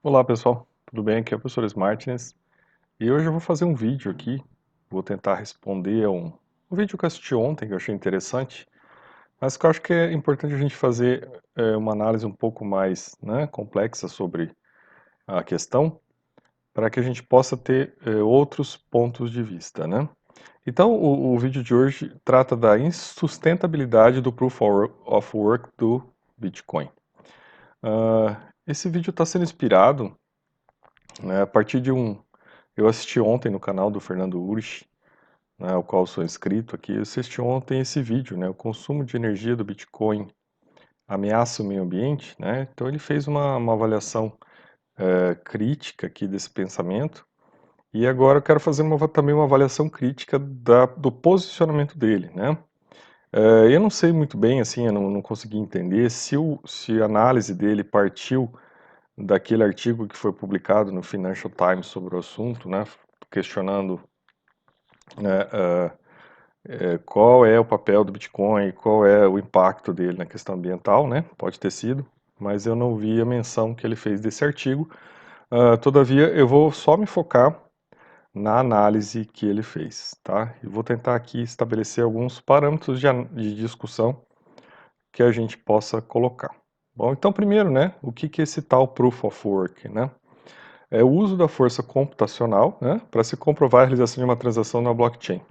Olá pessoal, tudo bem? Aqui é o professor Martins e hoje eu vou fazer um vídeo aqui, vou tentar responder a um vídeo que eu assisti ontem que eu achei interessante, mas que eu acho que é importante a gente fazer uma análise um pouco mais, né, complexa sobre a questão, para que a gente possa ter outros pontos de vista, né? Então o vídeo de hoje trata da insustentabilidade do Proof of Work do Bitcoin. Esse vídeo está sendo inspirado, né, a partir de eu assisti ontem no canal do Fernando Urich, né, ao qual sou inscrito aqui, eu assisti ontem esse vídeo, né, o consumo de energia do Bitcoin ameaça o meio ambiente, né, então ele fez uma avaliação crítica aqui desse pensamento, e agora eu quero fazer também uma avaliação crítica do posicionamento dele, né. Eu não sei muito bem, assim, eu não consegui entender se a análise dele partiu daquele artigo que foi publicado no Financial Times sobre o assunto, né, questionando, né, qual é o papel do Bitcoin, qual é o impacto dele na questão ambiental, né? Pode ter sido, mas eu não vi a menção que ele fez desse artigo. Todavia, eu vou só me focar na análise que ele fez, tá? E vou tentar aqui estabelecer alguns parâmetros de discussão que a gente possa colocar. Bom, então primeiro, né, o que é esse tal Proof of Work, né? É o uso da força computacional, né, para se comprovar a realização de uma transação na blockchain,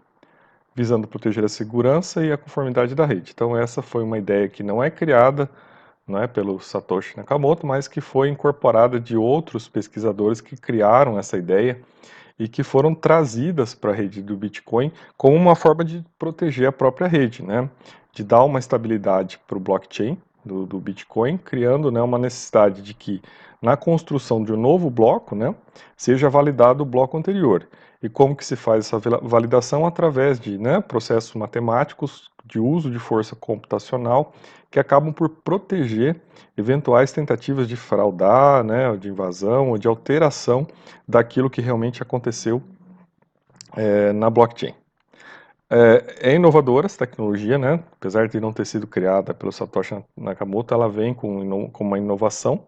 visando proteger a segurança e a conformidade da rede. Então essa foi uma ideia que não é criada, não é, pelo Satoshi Nakamoto, mas que foi incorporada de outros pesquisadores que criaram essa ideia e que foram trazidas para a rede do Bitcoin como uma forma de proteger a própria rede, né? De dar uma estabilidade para o blockchain do Bitcoin, criando, né, uma necessidade de que na construção de um novo bloco, né, seja validado o bloco anterior. E como que se faz essa validação? Através de, né, processos matemáticos de uso de força computacional que acabam por proteger eventuais tentativas de fraudar, né, de invasão ou de alteração daquilo que realmente aconteceu na blockchain. É inovadora essa tecnologia, né? Apesar de não ter sido criada pelo Satoshi Nakamoto, ela vem com uma inovação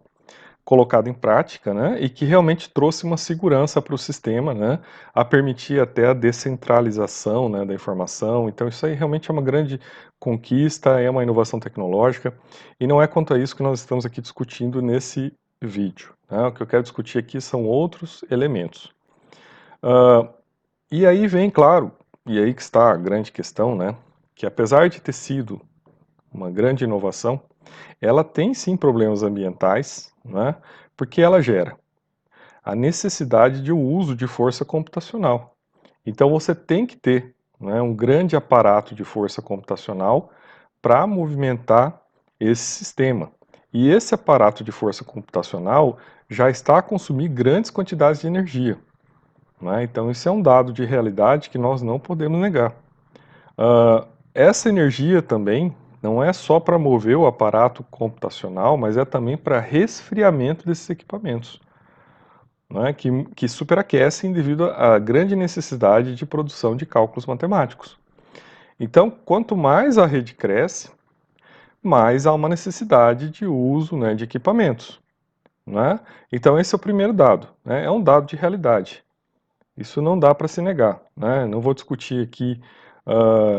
colocada em prática, né? E que realmente trouxe uma segurança para o sistema, né? A permitir até a descentralização, né, da informação. Então isso aí realmente é uma grande conquista, é uma inovação tecnológica. E não é quanto a isso que nós estamos aqui discutindo nesse vídeo, né? O que eu quero discutir aqui são outros elementos. Uh, e aí vem, claro, e aí que está a grande questão, né? Que apesar de ter sido uma grande inovação, ela tem sim problemas ambientais, né? Porque ela gera a necessidade de um uso de força computacional. Então você tem que ter, né, um grande aparato de força computacional para movimentar esse sistema. E esse aparato de força computacional já está a consumir grandes quantidades de energia, né? Então isso é um dado de realidade que nós não podemos negar. Essa energia também não é só para mover o aparato computacional, mas é também para resfriamento desses equipamentos, né, que superaquecem devido à grande necessidade de produção de cálculos matemáticos. Então, quanto mais a rede cresce, mais há uma necessidade de uso, né, de equipamentos, né? Então, esse é o primeiro dado, né? É um dado de realidade. Isso não dá para se negar, né? Não vou discutir aqui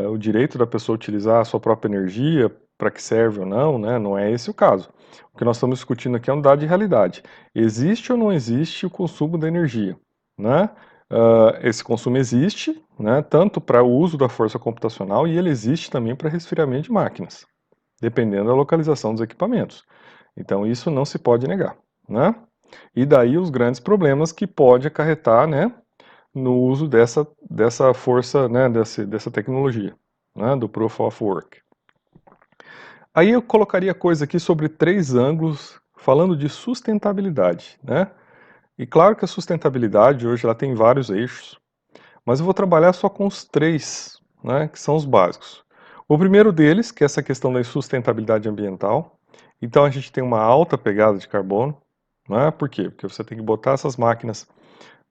o direito da pessoa utilizar a sua própria energia, para que serve ou não, né? Não é esse o caso. O que nós estamos discutindo aqui é um dado de realidade. Existe ou não existe o consumo da energia, né? Esse consumo existe, né? Tanto para o uso da força computacional e ele existe também para resfriamento de máquinas, dependendo da localização dos equipamentos. Então isso não se pode negar, né? E daí os grandes problemas que pode acarretar, né, no uso dessa força, né, dessa tecnologia, né, do Proof of Work. Aí eu colocaria coisa aqui sobre três ângulos, falando de sustentabilidade, né? E claro que a sustentabilidade hoje ela tem vários eixos, mas eu vou trabalhar só com os três, né, que são os básicos. O primeiro deles, que é essa questão da sustentabilidade ambiental. Então a gente tem uma alta pegada de carbono, né? Por quê? Porque você tem que botar essas máquinas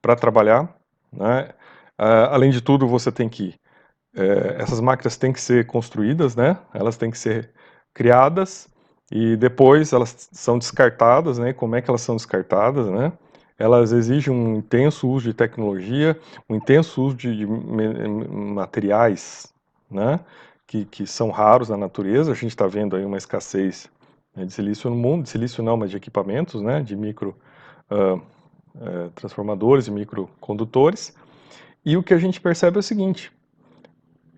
para trabalhar, né? Além de tudo, você tem que essas máquinas têm que ser construídas, né? Elas têm que ser criadas e depois elas são descartadas, né? Como é que elas são descartadas, né? Elas exigem um intenso uso de tecnologia, um intenso uso de materiais, né? Que são raros na natureza. A gente está vendo aí uma escassez, né, de silício no mundo, de silício não, mas de equipamentos, né? De micro transformadores e microcondutores. E o que a gente percebe é o seguinte: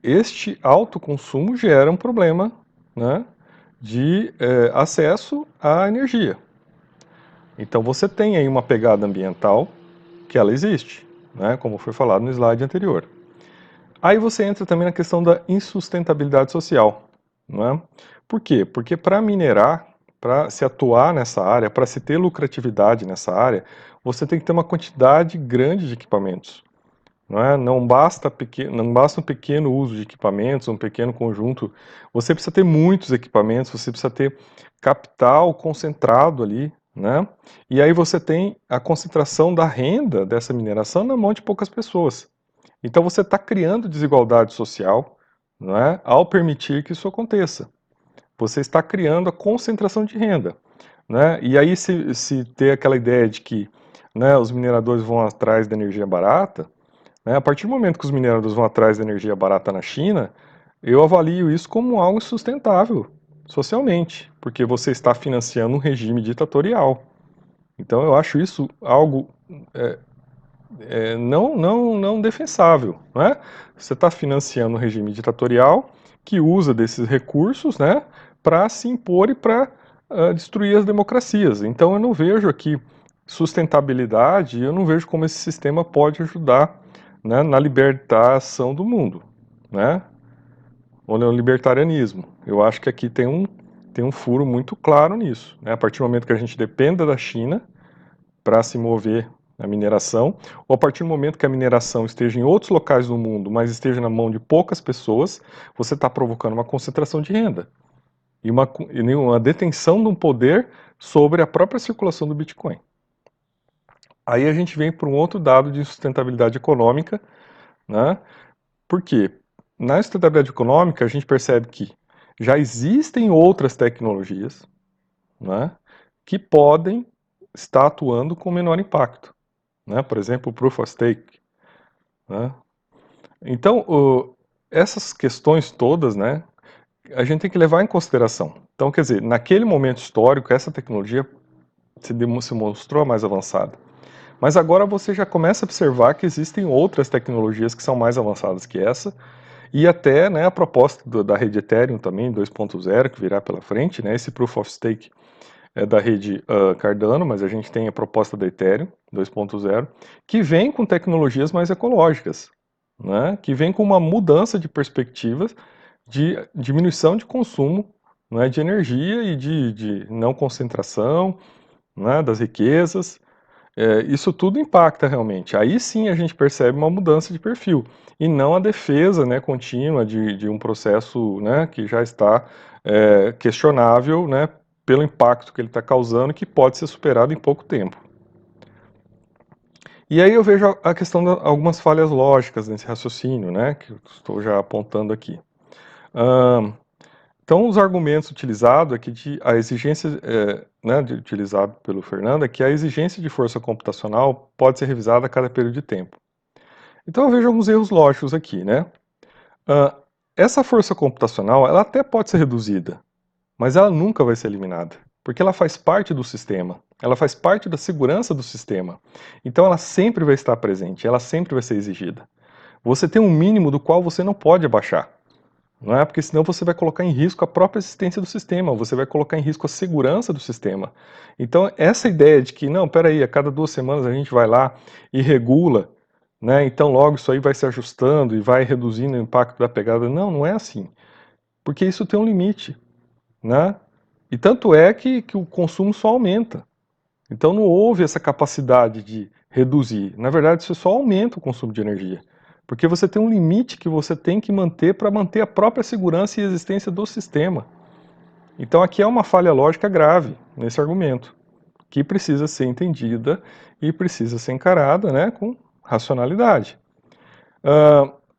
este alto consumo gera um problema, né, de acesso à energia. Então você tem aí uma pegada ambiental que ela existe, né, como foi falado no slide anterior. Aí você entra também na questão da insustentabilidade social, né? Por quê? Porque para minerar, para se atuar nessa área, para se ter lucratividade nessa área, você tem que ter uma quantidade grande de equipamentos. Não é? Não basta um pequeno uso de equipamentos, um pequeno conjunto. Você precisa ter muitos equipamentos, você precisa ter capital concentrado ali, né? E aí você tem a concentração da renda dessa mineração na mão de poucas pessoas. Então você está criando desigualdade social, não é? Ao permitir que isso aconteça. Você está criando a concentração de renda, né? E aí se ter aquela ideia de que, né, os mineradores vão atrás da energia barata, né? A partir do momento que os mineradores vão atrás da energia barata na China, eu avalio isso como algo insustentável socialmente, porque você está financiando um regime ditatorial. Então eu acho isso algo não defensável, né? Você está financiando um regime ditatorial que usa desses recursos, né, para se impor e para destruir as democracias. Então eu não vejo aqui sustentabilidade, eu não vejo como esse sistema pode ajudar, né, na libertação do mundo, né? Ou no libertarianismo. Eu acho que aqui tem um furo muito claro nisso, né? A partir do momento que a gente dependa da China para se mover a mineração, ou a partir do momento que a mineração esteja em outros locais do mundo, mas esteja na mão de poucas pessoas, você está provocando uma concentração de renda e uma detenção de um poder sobre a própria circulação do Bitcoin. Aí a gente vem para um outro dado de sustentabilidade econômica, né? Por quê? Na sustentabilidade econômica, a gente percebe que já existem outras tecnologias, né, que podem estar atuando com menor impacto, né? Por exemplo, o Proof of Stake, né? Então, essas questões todas, né, a gente tem que levar em consideração. Então, quer dizer, naquele momento histórico, essa tecnologia se mostrou mais avançada. Mas agora você já começa a observar que existem outras tecnologias que são mais avançadas que essa, e até, né, a proposta da rede Ethereum também, 2.0, que virá pela frente, né, esse Proof of Stake é da rede Cardano, mas a gente tem a proposta da Ethereum 2.0, que vem com tecnologias mais ecológicas, né, que vem com uma mudança de perspectivas de diminuição de consumo, né, de energia e de não concentração, né, das riquezas. Isso tudo impacta realmente. Aí sim a gente percebe uma mudança de perfil, e não a defesa, né, contínua de um processo, né, que já está questionável, né, pelo impacto que ele está causando, que pode ser superado em pouco tempo. E aí eu vejo a questão de algumas falhas lógicas nesse raciocínio, né, que eu estou já apontando aqui. Então, os argumentos utilizados é que a exigência, né, utilizado pelo Fernando, é que a exigência de força computacional pode ser revisada a cada período de tempo. Então, eu vejo alguns erros lógicos aqui, né? Essa força computacional, ela até pode ser reduzida, mas ela nunca vai ser eliminada, porque ela faz parte do sistema, ela faz parte da segurança do sistema. Então, ela sempre vai estar presente, ela sempre vai ser exigida. Você tem um mínimo do qual você não pode abaixar. Não é? Porque senão você vai colocar em risco a própria existência do sistema, você vai colocar em risco a segurança do sistema. Então, essa ideia de que, não, peraí, a cada 2 semanas a gente vai lá e regula, né? Então logo isso aí vai se ajustando e vai reduzindo o impacto da pegada. Não, não é assim. Porque isso tem um limite, né? E tanto é que o consumo só aumenta. Então não houve essa capacidade de reduzir. Na verdade, isso só aumenta o consumo de energia. Porque você tem um limite que você tem que manter para manter a própria segurança e existência do sistema. Então aqui é uma falha lógica grave nesse argumento, que precisa ser entendida e precisa ser encarada, né, com racionalidade.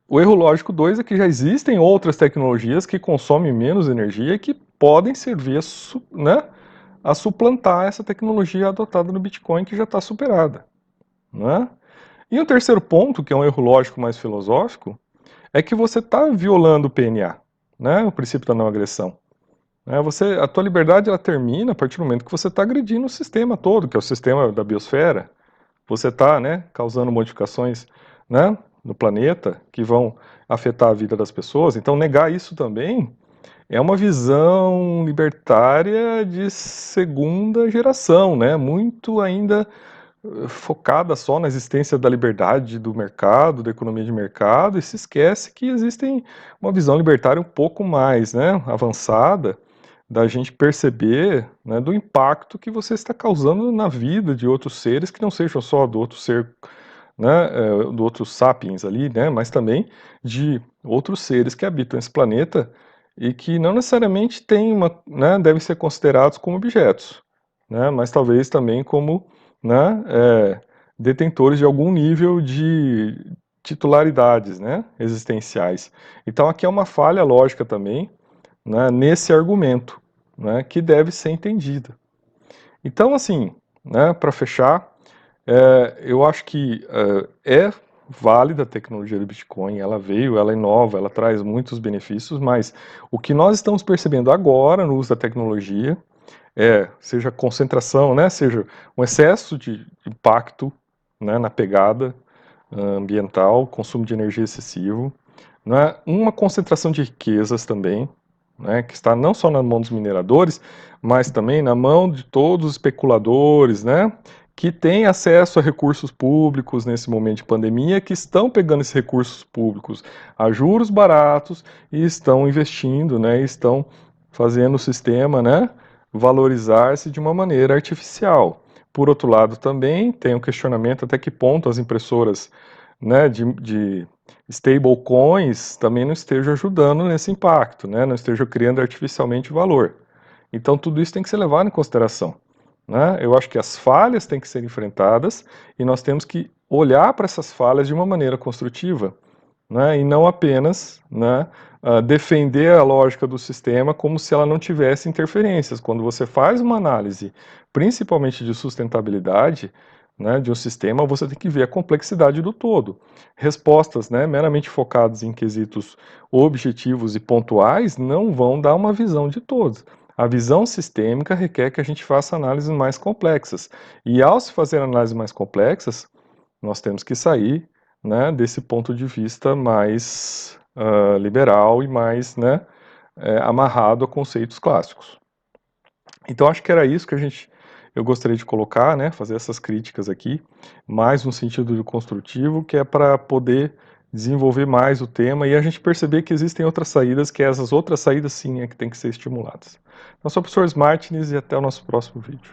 O erro lógico 2 é que já existem outras tecnologias que consomem menos energia e que podem servir né, a suplantar essa tecnologia adotada no Bitcoin que já está superada. Né? E o terceiro ponto, que é um erro lógico mais filosófico, é que você está violando o PNA, né, o princípio da não agressão. A tua liberdade ela termina a partir do momento que você está agredindo o sistema todo, que é o sistema da biosfera. Você está, né, causando modificações, né, no planeta que vão afetar a vida das pessoas. Então, negar isso também é uma visão libertária de segunda geração, né, muito ainda focada só na existência da liberdade do mercado, da economia de mercado, e se esquece que existem uma visão libertária um pouco mais, né, avançada, da gente perceber, né, do impacto que você está causando na vida de outros seres que não sejam só do outro ser, né, do outro sapiens ali, né, mas também de outros seres que habitam esse planeta e que não necessariamente têm né, devem ser considerados como objetos, né, mas talvez também como, né, detentores de algum nível de titularidades, né, existenciais. Então aqui é uma falha lógica também, né, nesse argumento, né, que deve ser entendida. Então, assim, né, para fechar, eu acho que é válida a tecnologia do Bitcoin, ela veio, ela inova, ela traz muitos benefícios, mas o que nós estamos percebendo agora no uso da tecnologia seja concentração, né, seja um excesso de impacto, né, na pegada ambiental, consumo de energia excessivo, né, uma concentração de riquezas também, né, que está não só na mão dos mineradores, mas também na mão de todos os especuladores, né, que têm acesso a recursos públicos nesse momento de pandemia, que estão pegando esses recursos públicos a juros baratos e estão investindo, né, estão fazendo o sistema, né, valorizar-se de uma maneira artificial. Por outro lado, também tem um questionamento até que ponto as impressoras, né, de stablecoins também não estejam ajudando nesse impacto, né, não estejam criando artificialmente valor. Então, tudo isso tem que ser levado em consideração. Né? Eu acho que as falhas têm que ser enfrentadas e nós temos que olhar para essas falhas de uma maneira construtiva, né, e não apenas, né, defender a lógica do sistema como se ela não tivesse interferências. Quando você faz uma análise, principalmente de sustentabilidade, né, de um sistema, você tem que ver a complexidade do todo. Respostas, né, meramente focadas em quesitos objetivos e pontuais não vão dar uma visão de todos. A visão sistêmica requer que a gente faça análises mais complexas. E ao se fazer análises mais complexas, nós temos que sair, né, desse ponto de vista mais liberal e mais, né, amarrado a conceitos clássicos. Então acho que era isso que eu gostaria de colocar, né, fazer essas críticas aqui, mais no sentido de construtivo, que é para poder desenvolver mais o tema e a gente perceber que existem outras saídas, que essas outras saídas sim é que tem que ser estimuladas. Então, sou o professor Martins e até o nosso próximo vídeo.